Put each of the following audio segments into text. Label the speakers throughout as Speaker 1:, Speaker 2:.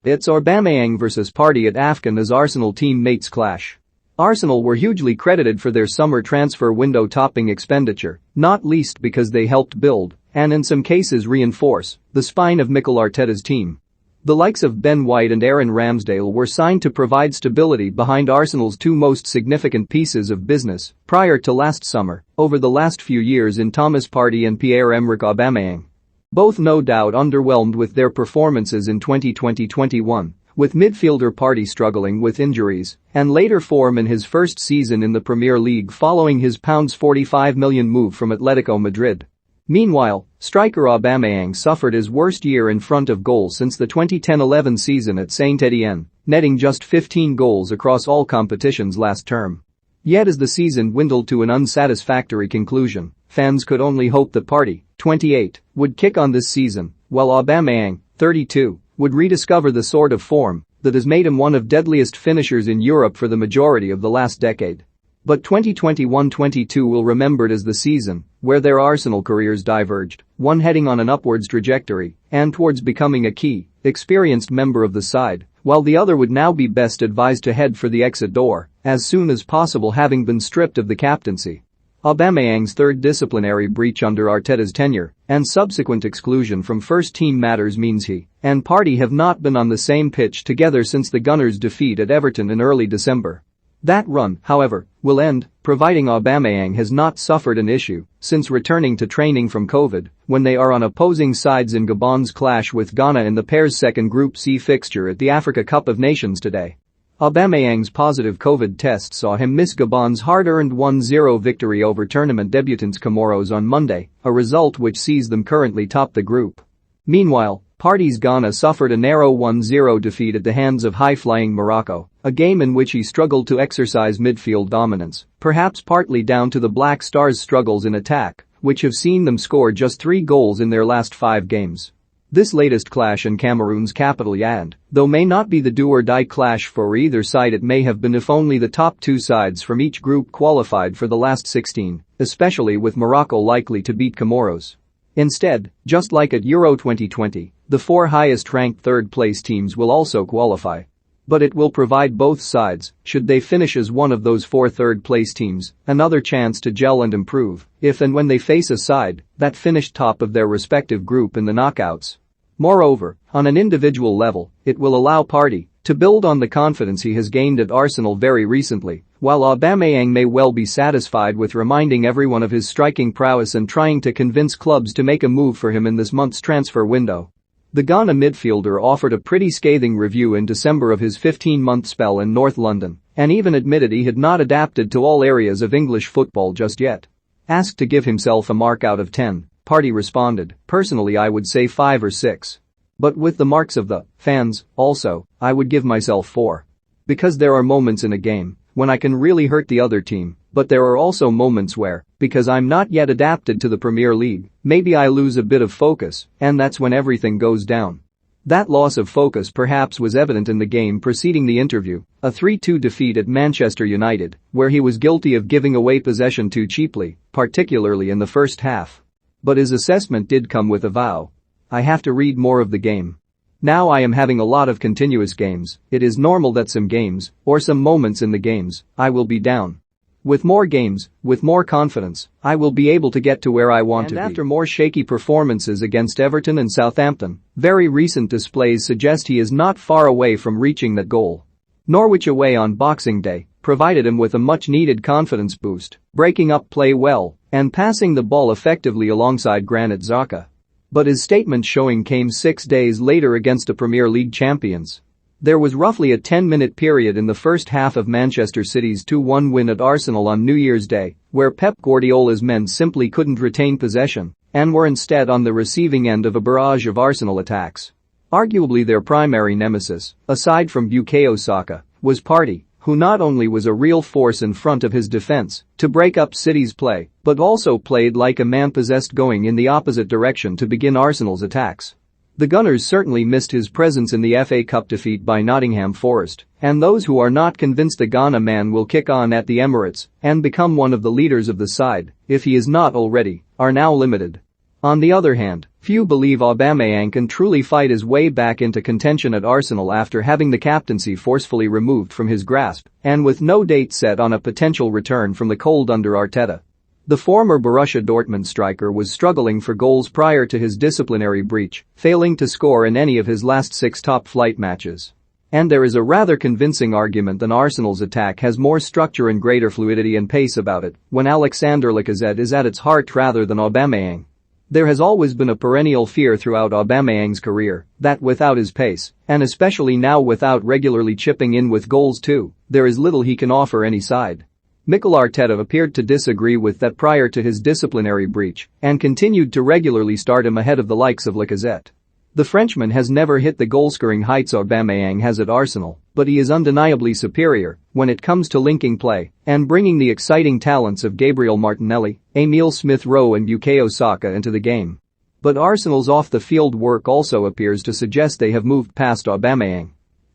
Speaker 1: It's Aubameyang versus Partey at AFCON as Arsenal teammates clash. Arsenal were hugely credited for their summer transfer window topping expenditure, not least because they helped build, and in some cases reinforce, the spine of Mikel Arteta's team. The likes of Ben White and Aaron Ramsdale were signed to provide stability behind Arsenal's two most significant pieces of business prior to last summer, over the last few years in Thomas Partey and Pierre-Emerick Aubameyang. Both no doubt underwhelmed with their performances in 2020-21, with midfielder Partey struggling with injuries and later form in his first season in the Premier League following his £45 million move from Atletico Madrid. Meanwhile, striker Aubameyang suffered his worst year in front of goal since the 2010-11 season at Saint-Étienne, netting just 15 goals across all competitions last term. Yet as the season dwindled to an unsatisfactory conclusion, fans could only hope that Partey, 28, would kick on this season, while Aubameyang, 32, would rediscover the sort of form that has made him one of deadliest finishers in Europe for the majority of the last decade. But 2021-22 will remembered as the season where their Arsenal careers diverged, one heading on an upwards trajectory and towards becoming a key, experienced member of the side, while the other would now be best advised to head for the exit door as soon as possible, having been stripped of the captaincy. Aubameyang's third disciplinary breach under Arteta's tenure and subsequent exclusion from first-team matters means he and Partey have not been on the same pitch together since the Gunners' defeat at Everton in early December. That run, however, will end, providing Aubameyang has not suffered an issue since returning to training from COVID, when they are on opposing sides in Gabon's clash with Ghana in the pair's second Group C fixture at the Africa Cup of Nations today. Aubameyang's positive COVID test saw him miss Gabon's hard-earned 1-0 victory over tournament debutants Comoros on Monday, a result which sees them currently top the group. Meanwhile, Partey's Ghana suffered a narrow 1-0 defeat at the hands of high-flying Morocco, a game in which he struggled to exercise midfield dominance, perhaps partly down to the Black Stars' struggles in attack, which have seen them score just 3 goals in their last 5 games. This latest clash in Cameroon's capital Yaoundé, though may not be the do-or-die clash for either side, it may have been if only the top 2 sides from each group qualified for the last 16, especially with Morocco likely to beat Comoros. Instead, just like at Euro 2020, the 4 highest-ranked third-place teams will also qualify. But it will provide both sides, should they finish as one of those 4 third-place teams, another chance to gel and improve if and when they face a side that finished top of their respective group in the knockouts. Moreover, on an individual level, it will allow Partey to build on the confidence he has gained at Arsenal very recently, while Aubameyang may well be satisfied with reminding everyone of his striking prowess and trying to convince clubs to make a move for him in this month's transfer window. The Ghana midfielder offered a pretty scathing review in December of his 15-month spell in North London and even admitted he had not adapted to all areas of English football just yet. Asked to give himself a mark out of 10, Partey responded, "Personally I would say 5 or 6. But with the marks of the fans, also, I would give myself 4. Because there are moments in a game when I can really hurt the other team, but there are also moments where, because I'm not yet adapted to the Premier League, maybe I lose a bit of focus, and that's when everything goes down." That loss of focus perhaps was evident in the game preceding the interview, a 3-2 defeat at Manchester United, where he was guilty of giving away possession too cheaply, particularly in the first half. But his assessment did come with a vow: "I have to read more of the game. Now I am having a lot of continuous games. It is normal that some games, or some moments in the games, I will be down. With more games, with more confidence, I will be able to get to where I want to be." And after more shaky performances against Everton and Southampton, very recent displays suggest he is not far away from reaching that goal. Norwich away on Boxing Day provided him with a much-needed confidence boost, breaking up play well and passing the ball effectively alongside Granit Xhaka. But his statement showing came 6 days later against the Premier League champions. There was roughly a 10-minute period in the first half of Manchester City's 2-1 win at Arsenal on New Year's Day, where Pep Guardiola's men simply couldn't retain possession and were instead on the receiving end of a barrage of Arsenal attacks. Arguably their primary nemesis, aside from Bukayo Saka, was Partey, who not only was a real force in front of his defense to break up City's play, but also played like a man possessed, going in the opposite direction to begin Arsenal's attacks. The Gunners certainly missed his presence in the FA Cup defeat by Nottingham Forest, and those who are not convinced the Ghana man will kick on at the Emirates and become one of the leaders of the side, if he is not already, are now limited. On the other hand, Few believe Aubameyang can truly fight his way back into contention at Arsenal after having the captaincy forcefully removed from his grasp and with no date set on a potential return from the cold under Arteta. The former Borussia Dortmund striker was struggling for goals prior to his disciplinary breach, failing to score in any of his last 6 top-flight matches. And there is a rather convincing argument that Arsenal's attack has more structure and greater fluidity and pace about it when Alexander Lacazette is at its heart rather than Aubameyang. There has always been a perennial fear throughout Aubameyang's career that without his pace, and especially now without regularly chipping in with goals too, there is little he can offer any side. Mikel Arteta appeared to disagree with that prior to his disciplinary breach and continued to regularly start him ahead of the likes of Lacazette. The Frenchman has never hit the goal-scoring heights Aubameyang has at Arsenal, but he is undeniably superior when it comes to linking play and bringing the exciting talents of Gabriel Martinelli, Emile Smith-Rowe and Bukayo Saka into the game. But Arsenal's off-the-field work also appears to suggest they have moved past Aubameyang.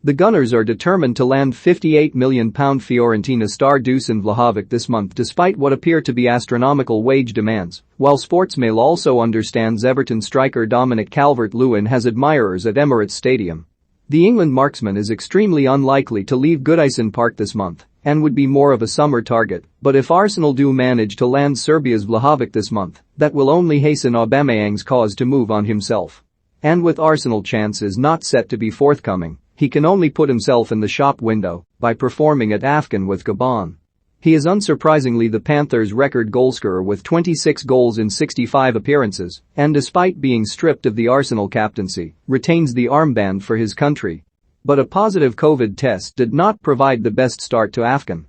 Speaker 1: The Gunners are determined to land £58 million Fiorentina star Dusan Vlahovic this month despite what appear to be astronomical wage demands, while Sportsmail also understands Everton striker Dominic Calvert-Lewin has admirers at Emirates Stadium. The England marksman is extremely unlikely to leave Goodison Park this month and would be more of a summer target, but if Arsenal do manage to land Serbia's Vlahovic this month, that will only hasten Aubameyang's cause to move on himself. And with Arsenal chances not set to be forthcoming, he can only put himself in the shop window by performing at AFCON with Gabon. He is unsurprisingly the Panthers' record goalscorer with 26 goals in 65 appearances and despite being stripped of the Arsenal captaincy, retains the armband for his country. But a positive COVID test did not provide the best start to AFCON.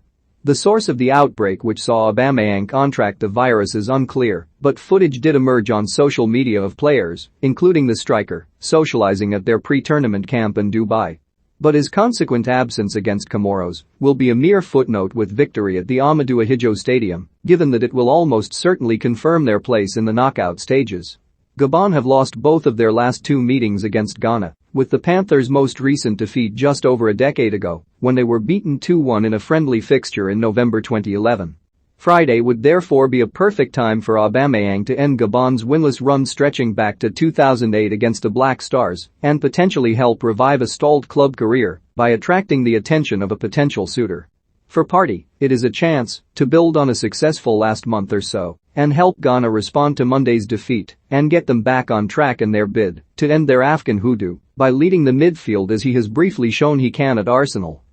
Speaker 1: The source of the outbreak which saw Aubameyang contract the virus is unclear, but footage did emerge on social media of players, including the striker, socializing at their pre-tournament camp in Dubai. But his consequent absence against Comoros will be a mere footnote with victory at the Amadou Ahidjo Stadium, given that it will almost certainly confirm their place in the knockout stages. Gabon have lost both of their last 2 meetings against Ghana, with the Panthers' most recent defeat just over a decade ago, when they were beaten 2-1 in a friendly fixture in November 2011. Friday would therefore be a perfect time for Aubameyang to end Gabon's winless run stretching back to 2008 against the Black Stars and potentially help revive a stalled club career by attracting the attention of a potential suitor. For Partey, it is a chance to build on a successful last month or so and help Ghana respond to Monday's defeat and get them back on track in their bid to end their AFCON hoodoo by leading the midfield as he has briefly shown he can at Arsenal.